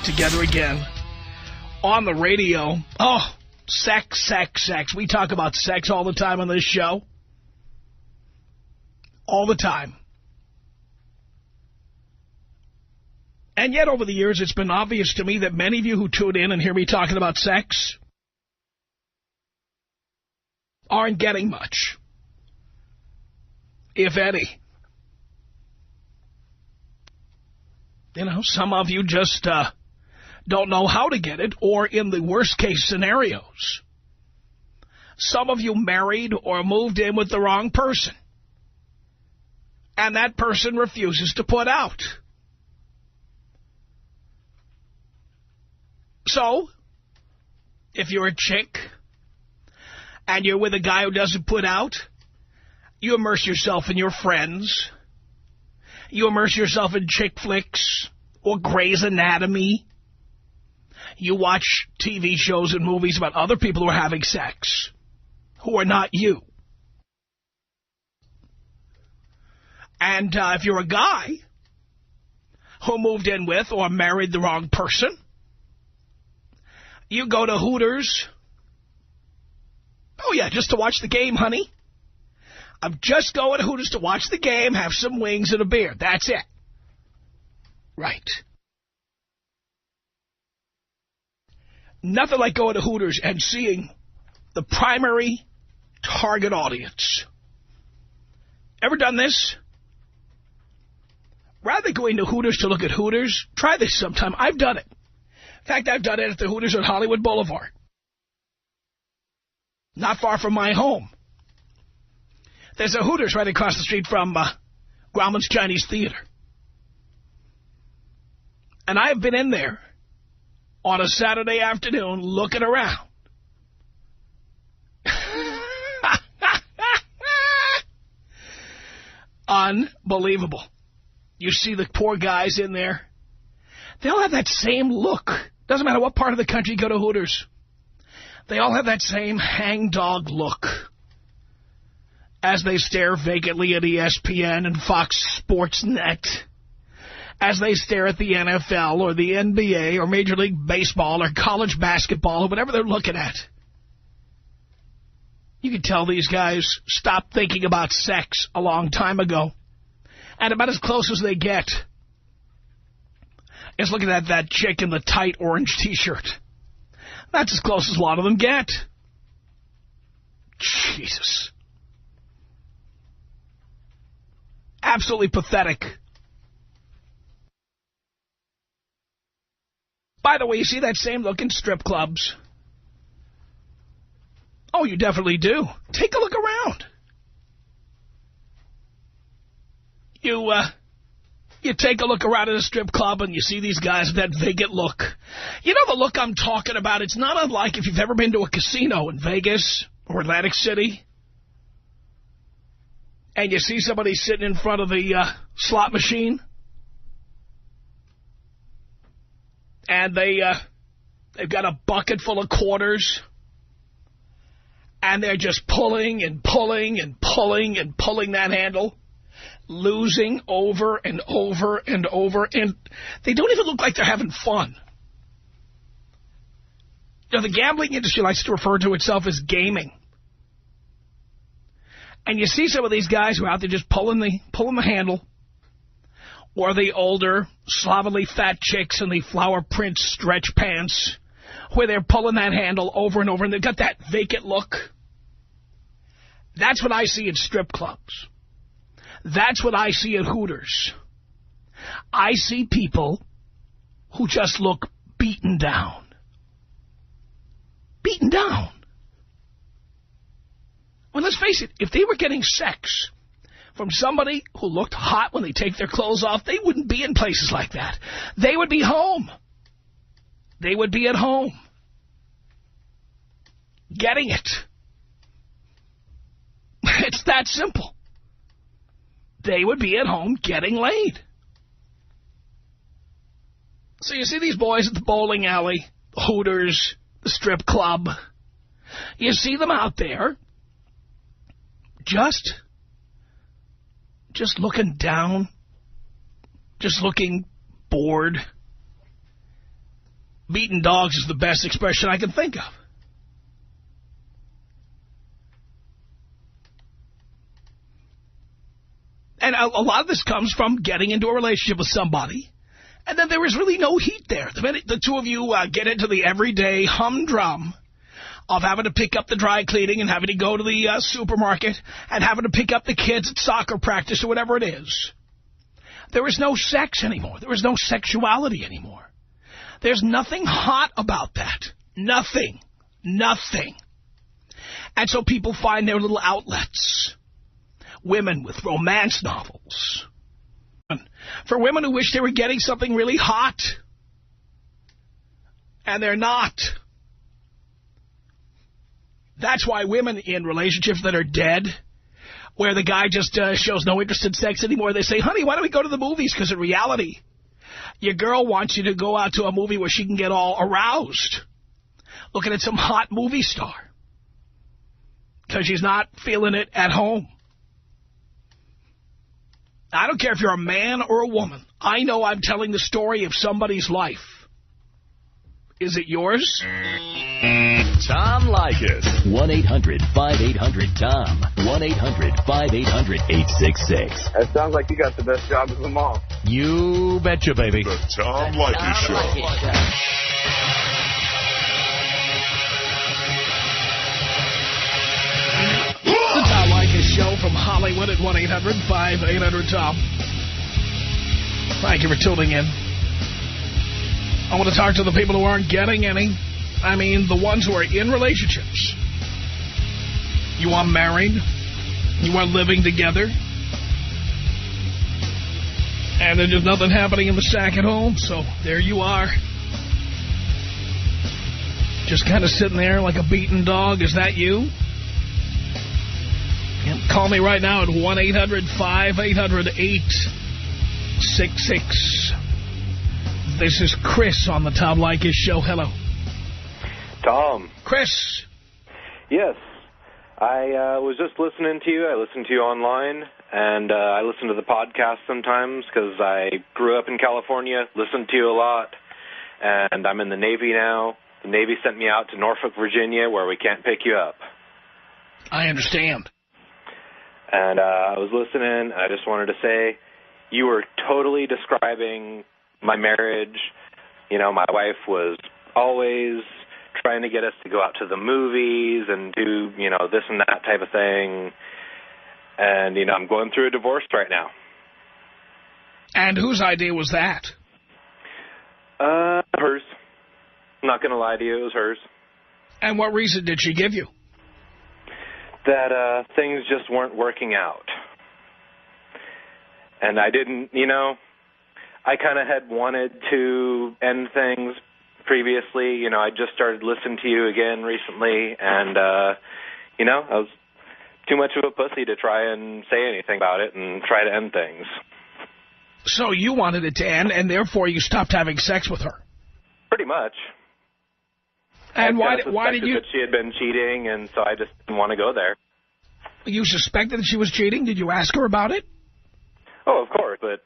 together again on the radio. Oh, sex, sex, sex. We talk about sex all the time on this show. All the time. And yet over the years, it's been obvious to me that many of you who tune in and hear me talking about sex aren't getting much, if any. You know, some of you just don't know how to get it, or in the worst case scenarios, some of you married or moved in with the wrong person, and that person refuses to put out. So, if you're a chick and you're with a guy who doesn't put out, you immerse yourself in your friends. You immerse yourself in chick flicks or Grey's Anatomy. You watch TV shows and movies about other people who are having sex, who are not you. And if you're a guy who moved in with or married the wrong person, you go to Hooters. Oh, yeah, just to watch the game, honey. I'm just going to Hooters to watch the game, have some wings and a beer. That's it. Right. Nothing like going to Hooters and seeing the primary target audience. Ever done this? Rather than going to Hooters to look at Hooters, try this sometime. I've done it. In fact, I've done it at the Hooters on Hollywood Boulevard. Not far from my home. There's a Hooters right across the street from Grauman's Chinese Theater. And I've been in there on a Saturday afternoon looking around. Unbelievable. You see the poor guys in there. They all have that same look. Doesn't matter what part of the country you go to Hooters. They all have that same hangdog look as they stare vacantly at ESPN and Fox Sports Net, as they stare at the NFL or the NBA or Major League Baseball or college basketball or whatever they're looking at. You can tell these guys stopped thinking about sex a long time ago. And about as close as they get is looking at that chick in the tight orange T-shirt. That's as close as a lot of them get. Jesus. Absolutely pathetic. By the way, you see that same look in strip clubs? Oh, you definitely do. Take a look around. You take a look around at a strip club and you see these guys with that vacant look. You know the look I'm talking about? It's not unlike if you've ever been to a casino in Vegas or Atlantic City and you see somebody sitting in front of the slot machine and they've got a bucket full of quarters and they're just pulling and pulling and pulling and pulling that handle, losing over and over and over, and they don't even look like they're having fun. You know, the gambling industry likes to refer to itself as gaming. And you see some of these guys who are out there just pulling the handle, or the older, slovenly fat chicks in the flower print stretch pants, where they're pulling that handle over and over, and they've got that vacant look. That's what I see in strip clubs. That's what I see at Hooters. I see people who just look beaten down. Beaten down. Well, let's face it, if they were getting sex from somebody who looked hot when they take their clothes off, they wouldn't be in places like that. They would be home. They would be at home. Getting it. It's that simple. They would be at home getting laid. So you see these boys at the bowling alley, the Hooters, the strip club. You see them out there just looking down, just looking bored. Beaten dogs is the best expression I can think of. And a lot of this comes from getting into a relationship with somebody, and then there is really no heat there. The minute the two of you get into the everyday humdrum of having to pick up the dry cleaning and having to go to the supermarket and having to pick up the kids at soccer practice or whatever it is, there is no sex anymore. There is no sexuality anymore. There's nothing hot about that. Nothing. Nothing. And so people find their little outlets. Women with romance novels. For women who wish they were getting something really hot. And they're not. That's why women in relationships that are dead, where the guy just shows no interest in sex anymore, they say, honey, why don't we go to the movies? Because in reality, your girl wants you to go out to a movie where she can get all aroused, looking at some hot movie star, because she's not feeling it at home. I don't care if you're a man or a woman. I know I'm telling the story of somebody's life. Is it yours? Tom Leykis. 1-800-5800-TOM. 1-800-5800-866. That sounds like you got the best job of them all. You betcha, baby. The Tom Leykis Show. The Tom Leykis Show from Hollywood at 1-800-5800-TOM. Thank you for tuning in. I want to talk to the people who aren't getting any. I mean, the ones who are in relationships. You are married. You are living together. And there's just nothing happening in the sack at home, so there you are. Just kind of sitting there like a beaten dog. Is that you? Call me right now at 1-800-5800-866. This is Chris on the Tom Leykis Show. Hello. Tom. Chris. Yes. I was just listening to you. I listen to you online, and I listen to the podcast sometimes because I grew up in California, listened to you a lot, and I'm in the Navy now. The Navy sent me out to Norfolk, Virginia, where we can't pick you up. I understand. And I was listening, and I just wanted to say you were totally describing my marriage. You know, my wife was always trying to get us to go out to the movies and do, you know, this and that type of thing. And, you know, I'm going through a divorce right now. And whose idea was that? Hers. I'm not going to lie to you, it was hers. And what reason did she give you? That things just weren't working out. And I didn't, you know, I kind of had wanted to end things previously. You know, I just started listening to you again recently, and, you know, I was too much of a pussy to try and say anything about it and try to end things. So you wanted it to end, and therefore you stopped having sex with her? Pretty much. And why did you... that she had been cheating, and so I just didn't want to go there. You suspected that she was cheating? Did you ask her about it? Oh, of course, but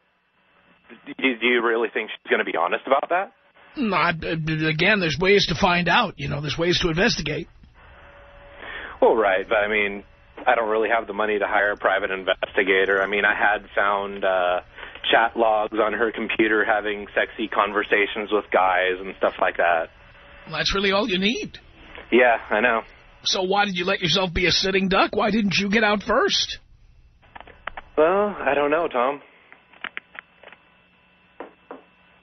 do you really think she's going to be honest about that? Not, again, there's ways to find out. You know, there's ways to investigate. Well, right, but I mean, I don't really have the money to hire a private investigator. I mean, I had found chat logs on her computer having sexy conversations with guys and stuff like that. Well, that's really all you need. Yeah, I know. So why did you let yourself be a sitting duck? Why didn't you get out first? Well, I don't know, Tom.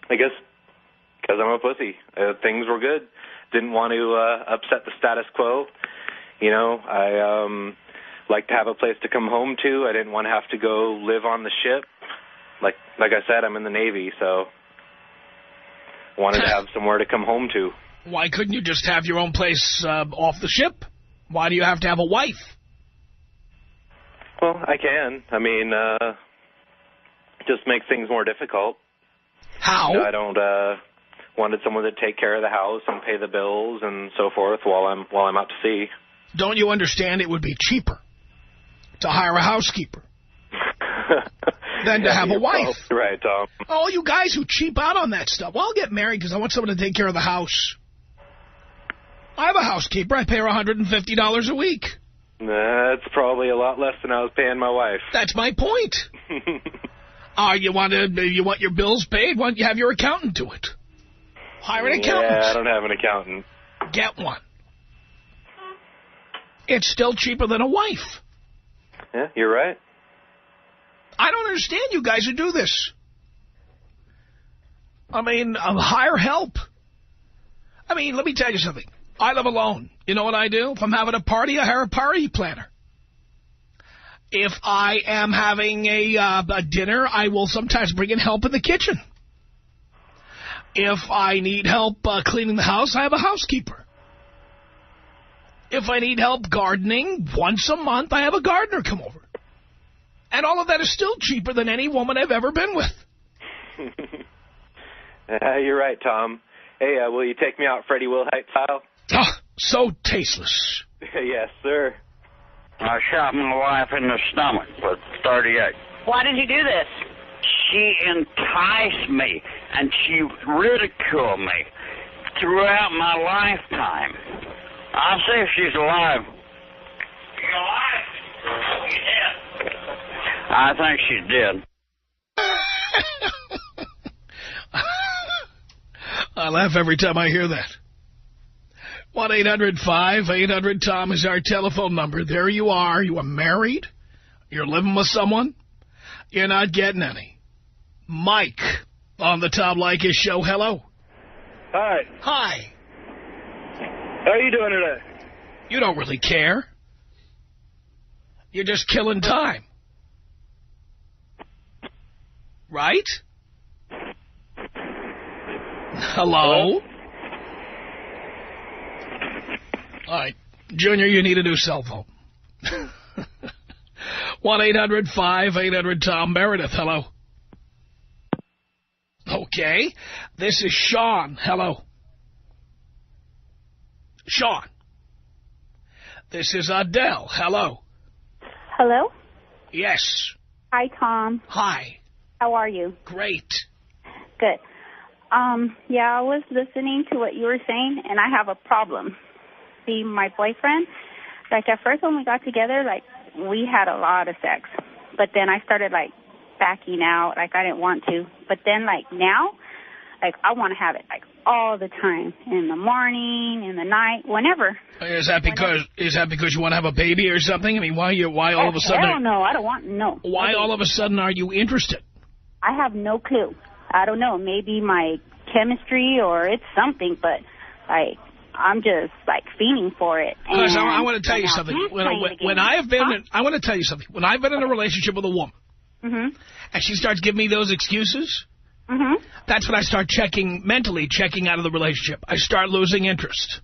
I guess because I'm a pussy. Things were good. Didn't want to upset the status quo. You know, I like to have a place to come home to. I didn't want to have to go live on the ship. Like I said, I'm in the Navy, so I wanted to have somewhere to come home to. Why couldn't you just have your own place off the ship? Why do you have to have a wife? Well, I can. I mean, just makes things more difficult. How? You know, I don't wanted someone to take care of the house and pay the bills and so forth while I'm out to sea. Don't you understand? It would be cheaper to hire a housekeeper. than to have a wife. Right, Tom. All you guys who cheap out on that stuff. Well, I'll get married because I want someone to take care of the house. I have a housekeeper. I pay her $150 a week. That's probably a lot less than I was paying my wife. That's my point. You want your bills paid? Why don't you have your accountant do it? Hire an accountant. Yeah, I don't have an accountant. Get one. It's still cheaper than a wife. Yeah, you're right. I don't understand you guys who do this. I mean, hire help. I mean, let me tell you something. I live alone. You know what I do? If I'm having a party, I hire a party planner. If I am having a dinner, I will sometimes bring in help in the kitchen. If I need help cleaning the house, I have a housekeeper. If I need help gardening, once a month, I have a gardener come over. And all of that is still cheaper than any woman I've ever been with. You're right, Tom. Hey, will you take me out Freddie Wilhite style? Oh, so tasteless. Yes, sir. I shot my wife in the stomach with 38. Why did you do this? She enticed me, and she ridiculed me throughout my lifetime. I'll see if she's alive. She's alive? She's dead. I think she's dead. I laugh every time I hear that. 1-800-5800-TOM is our telephone number. There you are. You are married. You're living with someone. You're not getting any. Mike on the Tom Leykis Show. Hello. Hi. Hi. How are you doing today? You don't really care. You're just killing time. Right? Hello? All right. Junior, you need a new cell phone. 1-800-5800-TOM. Meredith, hello. Okay. This is Sean. Hello. Sean. This is Adele. Hello. Hello? Yes. Hi, Tom. Hi. How are you? Great. Good. Yeah, I was listening to what you were saying, and I have a problem. See, my boyfriend, like, at first when we got together, like, we had a lot of sex. But then I started, like, backing out, like, I didn't want to. But then, like, now, like, I want to have it, like, all the time, in the morning, in the night, whenever. Is that because you want to have a baby or something? I mean, why all of a sudden? Hell no, I don't want, no. Why all of a sudden are you interested? I have no clue. I don't know. Maybe my chemistry or it's something, but, like, I'm just, like, fiending for it. Because I want to tell you something. When I have been, I want to tell you something. When I've been in a relationship with a woman, and she starts giving me those excuses, that's when I start mentally checking out of the relationship. I start losing interest.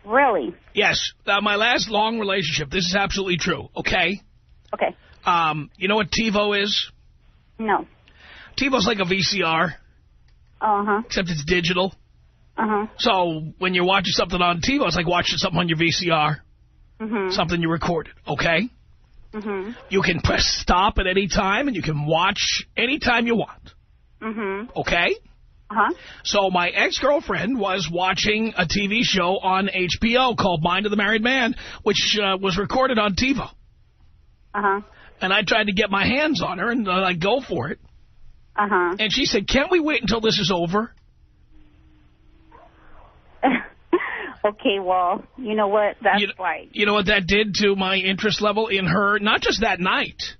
Really? Yes. My last long relationship, this is absolutely true, okay? Okay. You know what TiVo is? No. TiVo's like a VCR. Except it's digital. So when you're watching something on TiVo, it's like watching something on your VCR. Something you recorded, okay? You can press stop at any time, and you can watch anytime you want. Okay? So my ex-girlfriend was watching a TV show on HBO called Mind of the Married Man, which was recorded on TiVo. And I tried to get my hands on her and like go for it. And she said, "Can't we wait until this is over?" Okay, well, you know what? That's like... You know what that did to my interest level in her? Not just that night,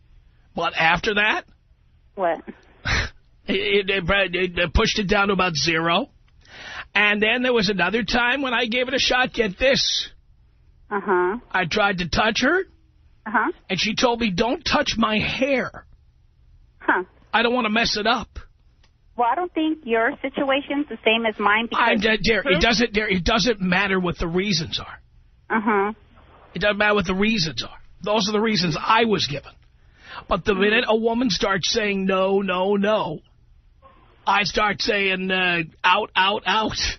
but after that. What? It pushed it down to about 0. And then there was another time when I gave it a shot. Get this. I tried to touch her. And she told me, "Don't touch my hair. I don't want to mess it up." Well, I don't think your situation's the same as mine. Because it doesn't matter what the reasons are. It doesn't matter what the reasons are. Those are the reasons I was given. But the minute a woman starts saying no, no, no, I start saying out, out, out.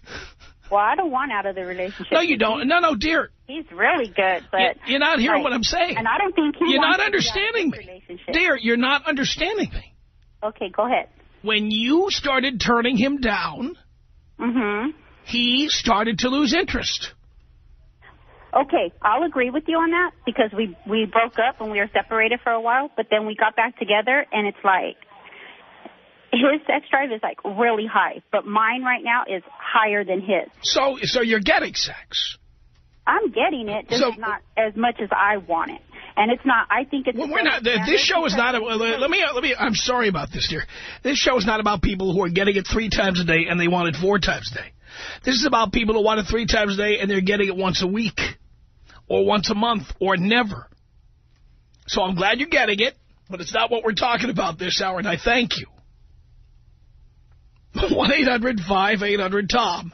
Well, I don't want out of the relationship. No, you don't. No, dear. He's really good, but... You're not hearing what I'm saying. And I don't think he You're wants not understanding me. Dear, you're not understanding me. Okay, go ahead. When you started turning him down, he started to lose interest. Okay, I'll agree with you on that because we broke up and we were separated for a while, but then we got back together and it's like his sex drive is like really high, but mine right now is higher than his. So you're getting sex? I'm getting it, just not as much as I want it. And it's not, I think it's... Well, we're not, this show is not, I'm sorry about this, dear. This show is not about people who are getting it 3 times a day and they want it 4 times a day. This is about people who want it 3 times a day and they're getting it once a week or once a month or never. So I'm glad you're getting it, but it's not what we're talking about this hour, and I thank you. 1-800-5800-TOM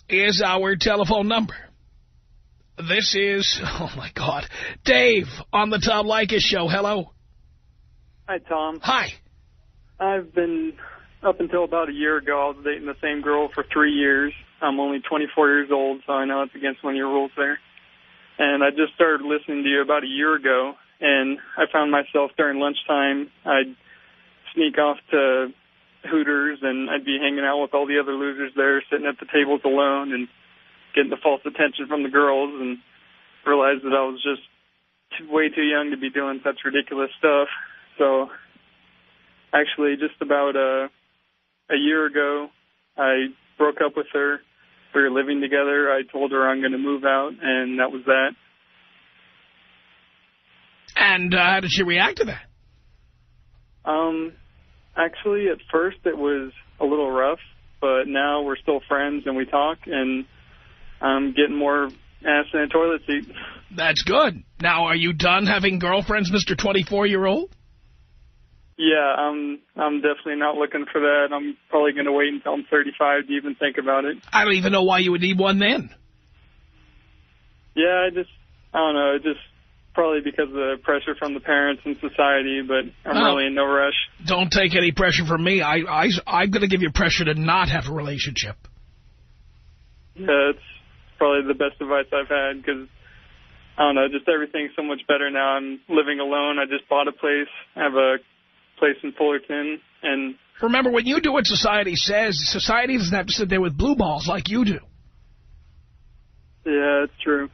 is our telephone number. This is, oh, my God, Dave on the Tom Leykis Show. Hello. Hi, Tom. Hi. I've been, up until about a year ago, I was dating the same girl for 3 years. I'm only 24 years old, so I know it's against one of your rules there. And I just started listening to you about a year ago, and I found myself during lunchtime, I'd sneak off to Hooters, and I'd be hanging out with all the other losers there, sitting at the tables alone, and getting the false attention from the girls, and realized that I was just way too young to be doing such ridiculous stuff. So actually just about a year ago, I broke up with her. We were living together. I told her I'm going to move out, and that was that. And how did she react to that? Actually, at first it was a little rough, but now we're still friends and we talk, and I'm getting more ass in a toilet seat. That's good. Now, are you done having girlfriends, Mr. 24-year-old? Yeah, I'm definitely not looking for that. I'm probably going to wait until I'm 35 to even think about it. I don't even know why you would need one then. Yeah, I don't know, just probably because of the pressure from the parents and society, but I'm really in no rush. Don't take any pressure from me. I'm going to give you pressure to not have a relationship. Yeah, it's probably the best advice I've had because, I don't know, just everything's so much better now. I'm living alone. I just bought a place. I have a place in Fullerton. And remember, when you do what society says, society doesn't have to sit there with blue balls like you do. Yeah, it's true.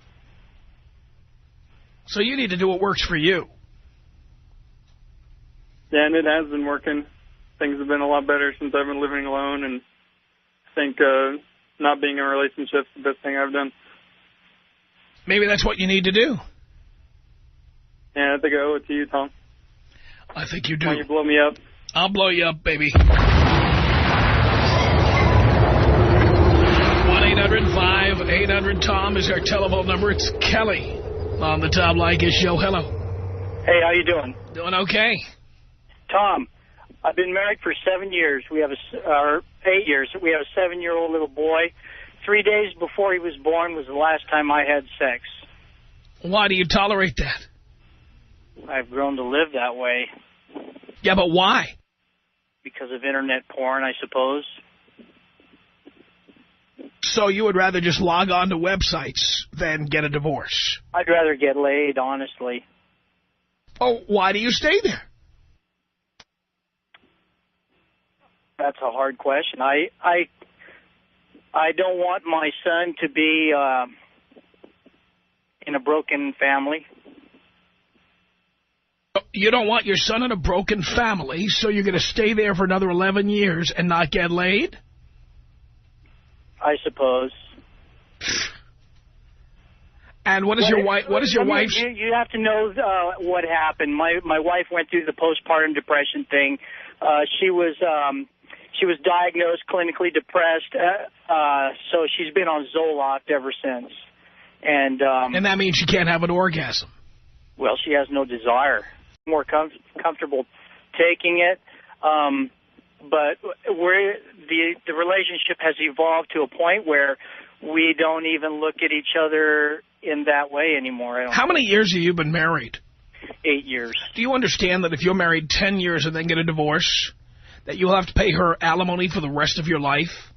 So you need to do what works for you. Yeah, and it has been working. Things have been a lot better since I've been living alone, and I think not being in a relationship is the best thing I've done. Maybe that's what you need to do. Yeah, I think I owe it to you, Tom. I think you do. Why don't you blow me up? I'll blow you up, baby. 1-800-5800-TOM is our telephone number. It's Kelly on the Tom Leykis Show. Hello. Hey, how you doing? Doing okay. Tom, I've been married for 7 years. We have 8 years. We have a 7-year-old little boy. 3 days before he was born was the last time I had sex. Why do you tolerate that? I've grown to live that way. Yeah, but why? Because of internet porn, I suppose. So you would rather just log on to websites than get a divorce? I'd rather get laid, honestly. Oh, why do you stay there? That's a hard question. I don't want my son to be in a broken family. You don't want your son in a broken family, so you're going to stay there for another 11 years and not get laid? I suppose. And what is your wife? What is your wife's? You have to know what happened. My wife went through the postpartum depression thing. She was diagnosed clinically depressed, so she's been on Zoloft ever since. And that means she can't have an orgasm. Well, she has no desire. More comfortable taking it, but the relationship has evolved to a point where we don't even look at each other in that way anymore. How many years have you been married? 8 years. Do you understand that if you're married 10 years and then get a divorce, that you'll have to pay her alimony for the rest of your life?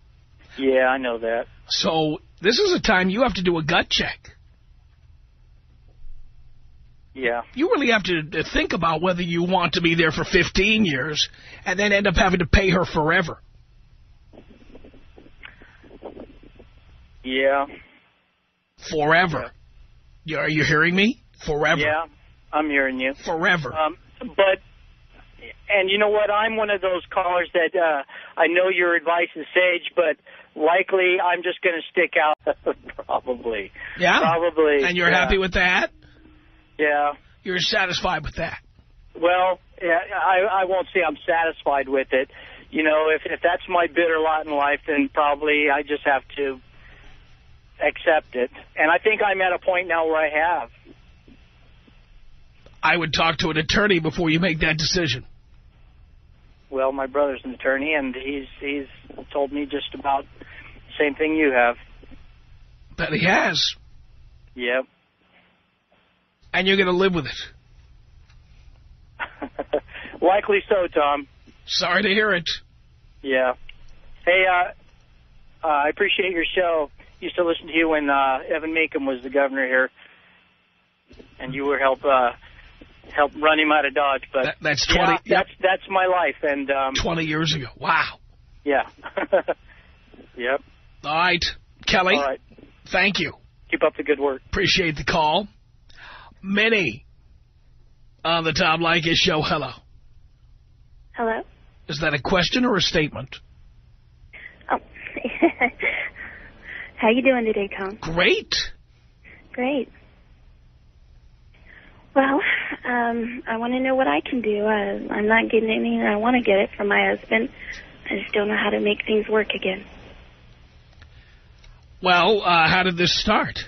Yeah, I know that. So this is a time you have to do a gut check. Yeah. You really have to think about whether you want to be there for 15 years and then end up having to pay her forever. Yeah. Forever. Yeah. Are you hearing me? Forever. Yeah, I'm hearing you. Forever. And you know what? I'm one of those callers that I know your advice is sage, but likely I'm just going to stick out. Probably. Yeah? Probably. And you're happy with that? Yeah. You're satisfied with that? Well, yeah, I won't say I'm satisfied with it. You know, if that's my bitter lot in life, then probably I just have to accept it. And I think I'm at a point now where I have. I would talk to an attorney before you make that decision. Well, my brother's an attorney, and he's told me just about the same thing you have. Bet he has. Yep. And you're going to live with it. Likely so, Tom. Sorry to hear it. Yeah. Hey, I appreciate your show. Used to listen to you when Evan Macomb was the governor here, and you were help run him out of Dodge. But that's 20. Yeah, that's my life. And 20 years ago. Wow. Yeah. Yep. All right, Kelly. All right. Thank you. Keep up the good work. Appreciate the call. Minnie on the Tom Leykis Show. Hello. Hello. Is that a question or a statement? Oh. How you doing today, Tom? Great. Great. Well, I want to know what I can do. I'm not getting anything. I want to get it from my husband. I just don't know how to make things work again. Well, how did this start?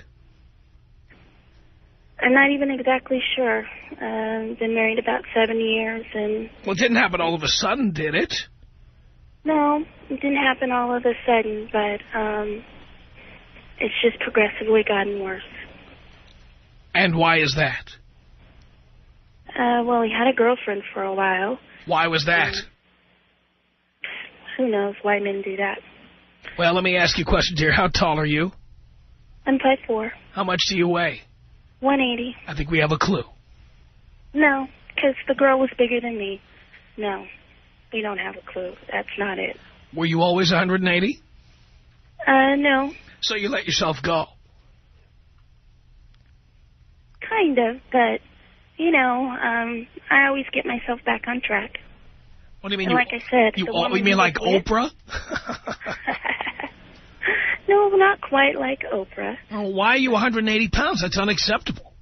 I'm not even exactly sure. Been married about 7 years, and... Well, it didn't happen all of a sudden, did it? No, it didn't happen all of a sudden, but it's just progressively gotten worse. And why is that? Well, he had a girlfriend for a while. Why was that? Who knows why men do that. Well, let me ask you a question, dear. How tall are you? I'm 5'4". How much do you weigh? 180. I think we have a clue. No, because the girl was bigger than me. No, we don't have a clue. That's not it. Were you always 180? No. So you let yourself go? Kind of, but, you know, I always get myself back on track. What do you mean? And like I said... You mean like Oprah? No, not quite like Oprah. Oh, why are you 180 pounds? That's unacceptable.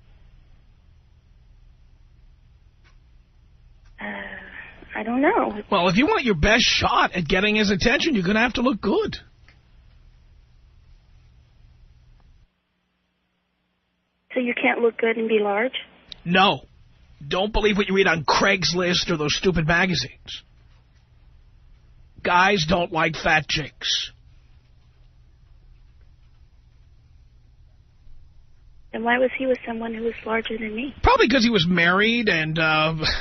I don't know. Well, if you want your best shot at getting his attention, you're going to have to look good. So you can't look good and be large? No. Don't believe what you read on Craigslist or those stupid magazines. Guys don't like fat chicks. And why was he with someone who was larger than me? Probably because he was married and,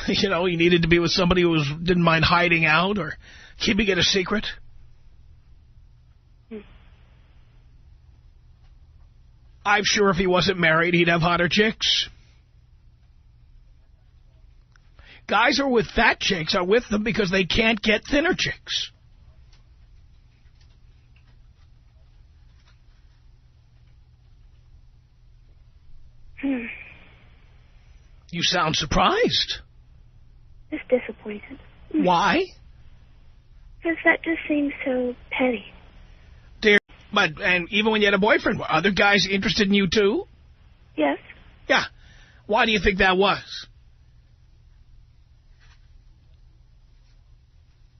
you know, he needed to be with somebody who didn't mind hiding out or keeping it a secret. I'm sure if he wasn't married, he'd have hotter chicks. Guys who are with fat chicks are with them because they can't get thinner chicks. You sound surprised. Just disappointed. Why? Because that just seems so petty. Dear, and even when you had a boyfriend, were other guys interested in you too? Yes. Yeah. Why do you think that was?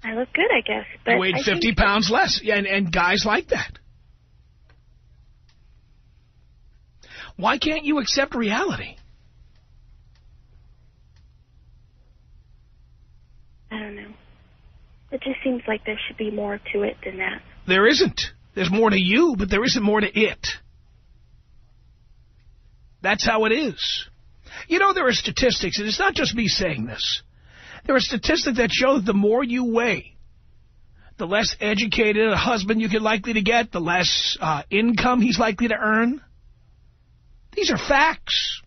I look good, I guess. But you weighed 50 pounds less, yeah, and guys like that. Why can't you accept reality? I don't know. It just seems like there should be more to it than that. There isn't. There's more to you, but there isn't more to it. That's how it is. You know, there are statistics, and it's not just me saying this. There are statistics that show that the more you weigh, the less educated a husband you can likely to get, the less income he's likely to earn. These are facts.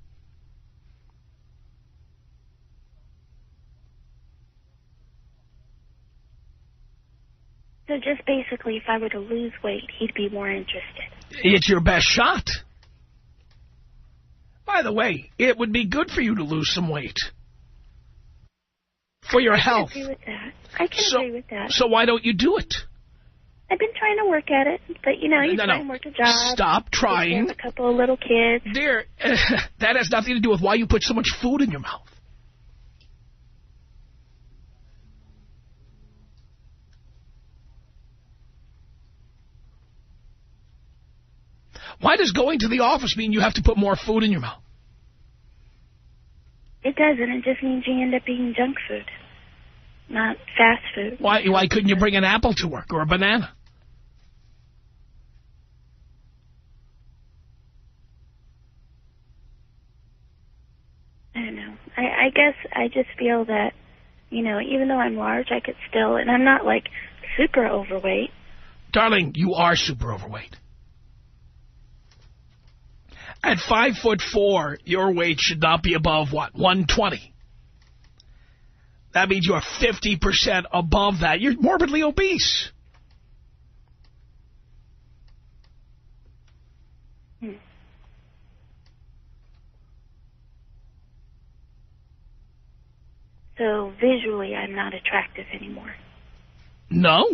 So just basically, if I were to lose weight, he'd be more interested. It's your best shot. By the way, it would be good for you to lose some weight. For your health. I can agree with that. I can agree with that. So why don't you do it? I've been trying to work at it, but, you try and work a job. Stop trying. Have a couple of little kids. Dear, that has nothing to do with why you put so much food in your mouth. Why does going to the office mean you have to put more food in your mouth? It doesn't. It just means you end up eating junk food, not fast food. Why couldn't you bring an apple to work or a banana? I don't know. I guess I just feel that, even though I'm large, I could still, and I'm not, like, super overweight. Darling, you are super overweight. At 5'4", your weight should not be above, 120. That means you are 50% above that. You're morbidly obese. So visually, I'm not attractive anymore. No.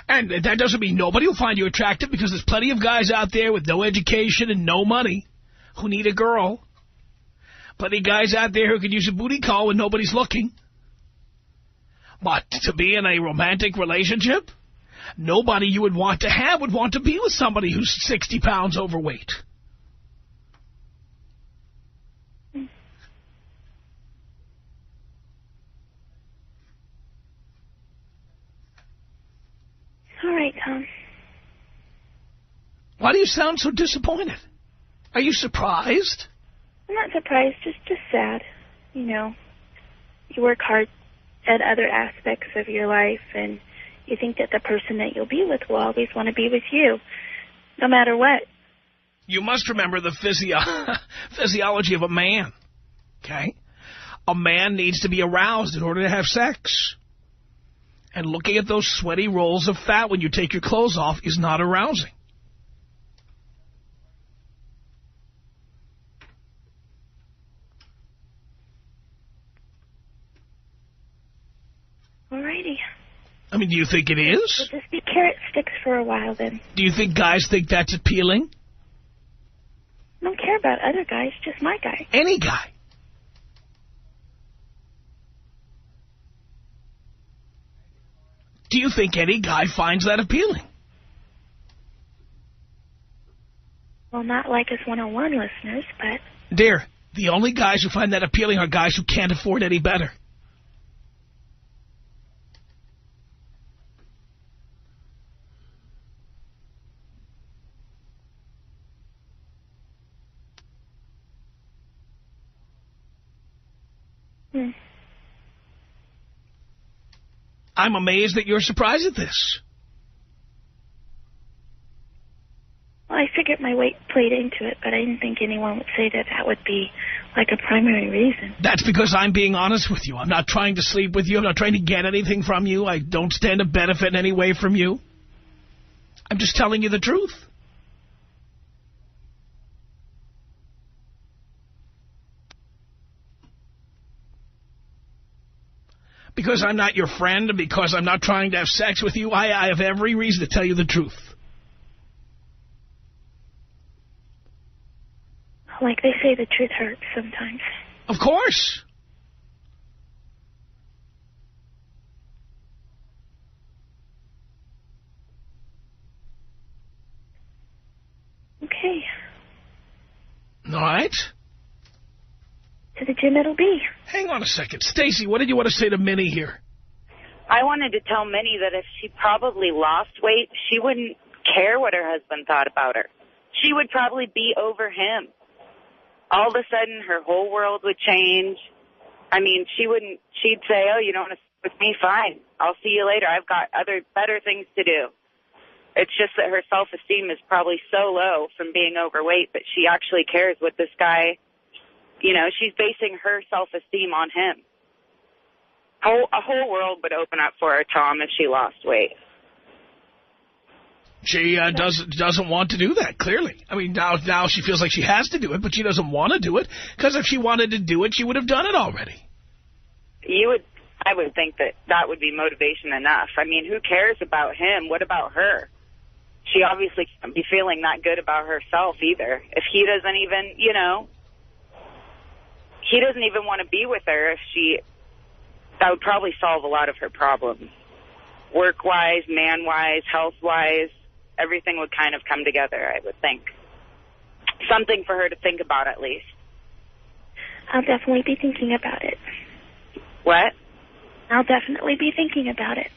And that doesn't mean nobody will find you attractive, because there's plenty of guys out there with no education and no money who need a girl. Plenty of guys out there who could use a booty call when nobody's looking. But to be in a romantic relationship, nobody you would want to have would want to be with somebody who's 60 pounds overweight. All right, Tom. Why do you sound so disappointed? Are you surprised? I'm not surprised, just sad. You work hard at other aspects of your life, and you think that the person that you'll be with will always want to be with you, no matter what. You must remember the physiology of a man, okay? A man needs to be aroused in order to have sex. And looking at those sweaty rolls of fat when you take your clothes off is not arousing. Alrighty. I mean, do you think it is? We'll just be carrot sticks for a while, then. Do you think guys think that's appealing? I don't care about other guys, just my guy. Any guy. Do you think any guy finds that appealing? Well, not like us 101 listeners, but... Dear, the only guys who find that appealing are guys who can't afford any better. I'm amazed that you're surprised at this. Well, I figured my weight played into it, but I didn't think anyone would say that that would be, like, a primary reason. That's because I'm being honest with you. I'm not trying to sleep with you. I'm not trying to get anything from you. I don't stand to benefit in any way from you. I'm just telling you the truth. Because I'm not your friend and because I'm not trying to have sex with you, I have every reason to tell you the truth. Like they say, the truth hurts sometimes. Of course. Okay. All right. To the gym it'll be. Hang on a second. Stacey, what did you want to say to Minnie here? I wanted to tell Minnie that if she probably lost weight, she wouldn't care what her husband thought about her. She would probably be over him. All of a sudden, her whole world would change. I mean, she'd say, oh, you don't want to With me, fine. I'll see you later. I've got other better things to do. It's just that her self-esteem is probably so low from being overweight that she actually cares what this guy, you know, she's basing her self-esteem on him. A whole world would open up for her, Tom, if she lost weight. She doesn't want to do that, clearly. I mean, now she feels like she has to do it, but she doesn't want to do it, because if she wanted to do it, she would have done it already. I would think that would be motivation enough. I mean, who cares about him? What about her? She obviously can't be feeling that good about herself either. If he doesn't even, you know, he doesn't even want to be with her, that would probably solve a lot of her problems. Work-wise, man-wise, health-wise, everything would kind of come together, I would think. Something for her to think about, at least. I'll definitely be thinking about it. What? I'll definitely be thinking about it.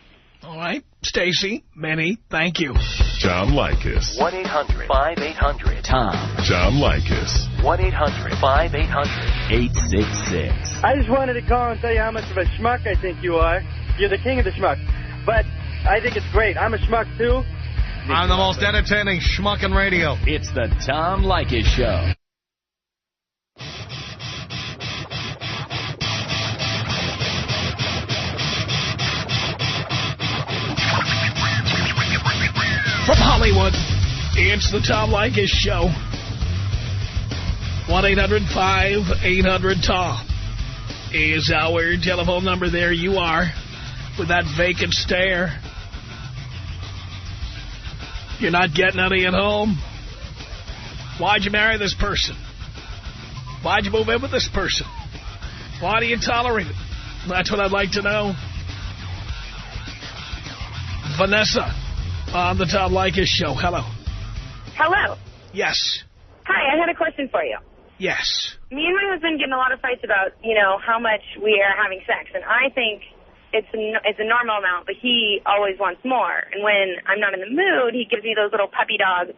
All right. Stacy, Minnie, thank you. Tom Leykis. 1-800-5800-TOM. Tom Leykis. 1-800-5800-866. I just wanted to call and tell you how much of a schmuck I think you are. You're the king of the schmuck. But I think it's great. I'm a schmuck, too. I'm the most entertaining schmuck in radio. It's the Tom Leykis Show. From Hollywood, it's the Tom Leykis Show. 1-800-5800-TOM is our telephone number. There you are, with that vacant stare. You're not getting any at home. Why'd you marry this person? Why'd you move in with this person? Why do you tolerate it? That's what I'd like to know. Vanessa on the Tom Leykis Show. Hello. Hello. Yes. Hi, I had a question for you. Yes. Me and my husband get in a lot of fights about, you know, how much we are having sex. And I think it's a normal amount, but he always wants more. And when I'm not in the mood, he gives me those little puppy dog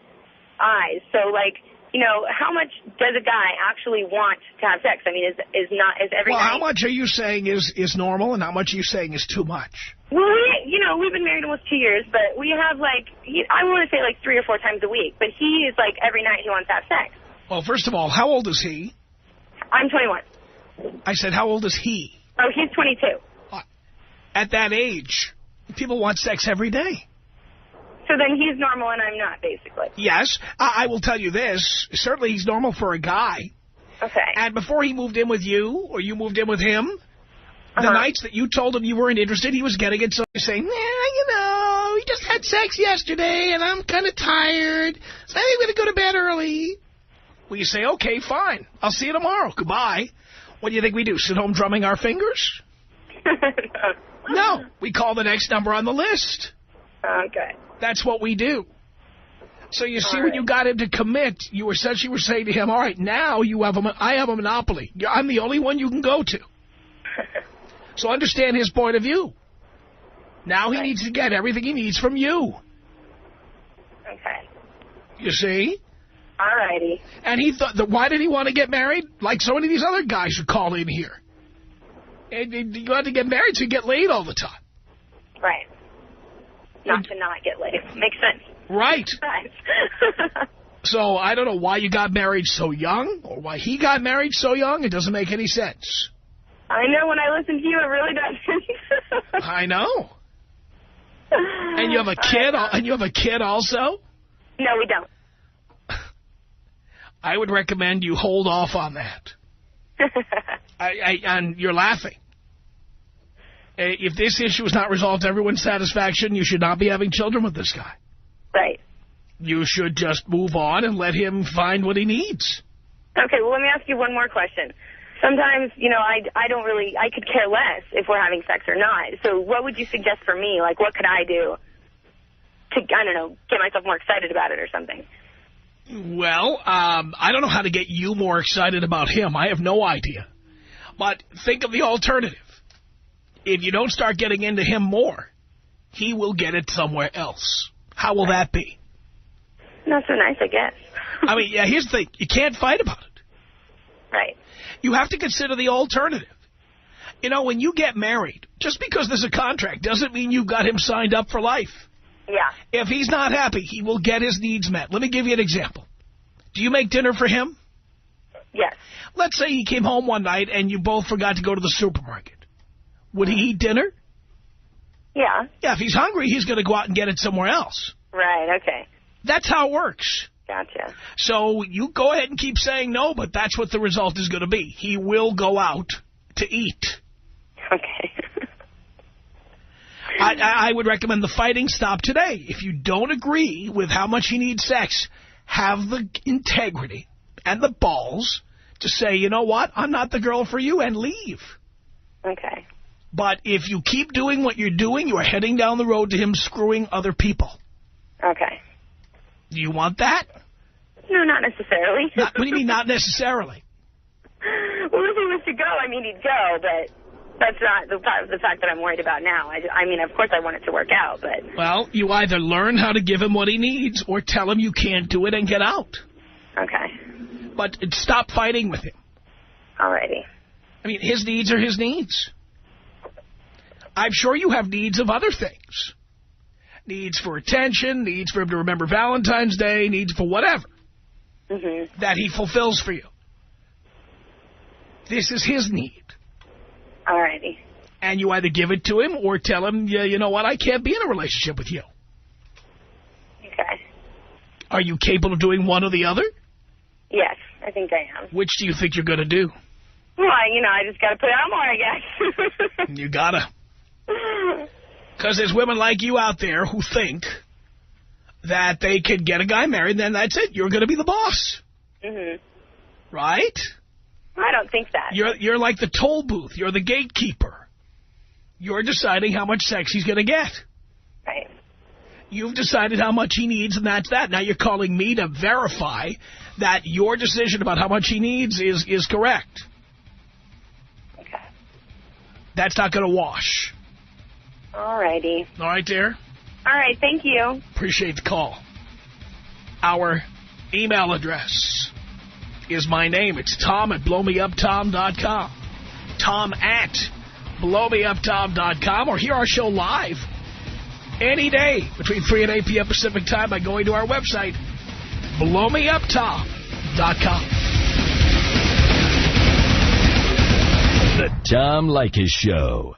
eyes. So, like, you know, how much does a guy actually want to have sex? I mean, is every night... How much are you saying is normal, and how much are you saying is too much? Well, we've been married almost 2 years, but we have, like, I want to say, like, 3 or 4 times a week. But he is, like, every night he wants to have sex. Well, first of all, how old is he? I'm 21. I said, how old is he? Oh, he's 22. At that age, people want sex every day. So then he's normal and I'm not, basically. Yes. I will tell you this. Certainly he's normal for a guy. Okay. And before he moved in with you, or you moved in with him, the nights that you told him you weren't interested, he was getting it. So you're saying, we just had sex yesterday and I'm kind of tired, so I think I'm going to go to bed early. Well, you say, okay, fine. I'll see you tomorrow. Goodbye. What do you think we do, sit home drumming our fingers? No. We call the next number on the list. Okay. That's what we do. So you see, when you got him to commit, you essentially were saying to him, all right, now I have a monopoly. I'm the only one you can go to. So understand his point of view. Now he needs to get everything he needs from you. Okay. You see? All righty. And he thought, why did he want to get married? Like so many of these other guys who call in here. And you had to get married so you get laid all the time. Right. Not to not get laid. Makes sense. Right. Right. So I don't know why you got married so young or why he got married so young. It doesn't make any sense. I know when I listen to you, it really doesn't. I know. And you have a kid. And you have a kid also? No, we don't. I would recommend you hold off on that. And you're laughing. If this issue is not resolved to everyone's satisfaction, you should not be having children with this guy. Right. You should just move on and let him find what he needs. Okay, well, let me ask you one more question. Sometimes, I could care less if we're having sex or not. So what would you suggest for me? Like, what could I do to, get myself more excited about it or something? Well, I don't know how to get you more excited about him. I have no idea. But think of the alternative. If you don't start getting into him more, he will get it somewhere else. How will that be? Not so nice, I guess. I mean, yeah, here's the thing. You can't fight about it. Right. You have to consider the alternative. You know, when you get married, just because there's a contract doesn't mean you got him signed up for life. Yeah. If he's not happy, he will get his needs met. Let me give you an example. Do you make dinner for him? Yes. Let's say he came home one night and you both forgot to go to the supermarket. Would he eat dinner? Yeah. Yeah, if he's hungry, he's going to go out and get it somewhere else. Right, okay. That's how it works. Gotcha. So you go ahead and keep saying no, but that's what the result is going to be. He will go out to eat. Okay. I would recommend the fighting stop today. If you don't agree with how much he needs sex, have the integrity and the balls to say, you know what, I'm not the girl for you, and leave. Okay. But if you keep doing what you're doing, you are heading down the road to him screwing other people. Okay. Do you want that? No, not necessarily. What do you mean, not necessarily? Well, if he was to go, I mean, he'd go, but that's not the fact that I'm worried about now. I mean, of course I want it to work out, but... Well, you either learn how to give him what he needs or tell him you can't do it and get out. Okay. But stop fighting with him. Alrighty. I mean, his needs are his needs. I'm sure you have needs of other things. Needs for attention, needs for him to remember Valentine's Day, needs for whatever that he fulfills for you. This is his need. Alrighty. And you either give it to him or tell him, yeah, you know what, I can't be in a relationship with you. Okay. Are you capable of doing one or the other? Yes, I think I am. Which do you think you're going to do? Well, you know, I just got to put out more, I guess. You got to. Because there's women like you out there who think that they could get a guy married, then that's it. You're going to be the boss. Right? I don't think that. You're like the toll booth. You're the gatekeeper. You're deciding how much sex he's going to get. Right. You've decided how much he needs, and that's that. Now you're calling me to verify that your decision about how much he needs is correct. Okay. That's not going to wash. Alrighty. All right, dear? All right, thank you. Appreciate the call. Our email address is my name. It's Tom@blowmeuptom.com. Tom@blowmeuptom.com, or hear our show live any day between 3 and 8 p.m. Pacific time by going to our website, blowmeuptom.com. The Tom Leykis Show.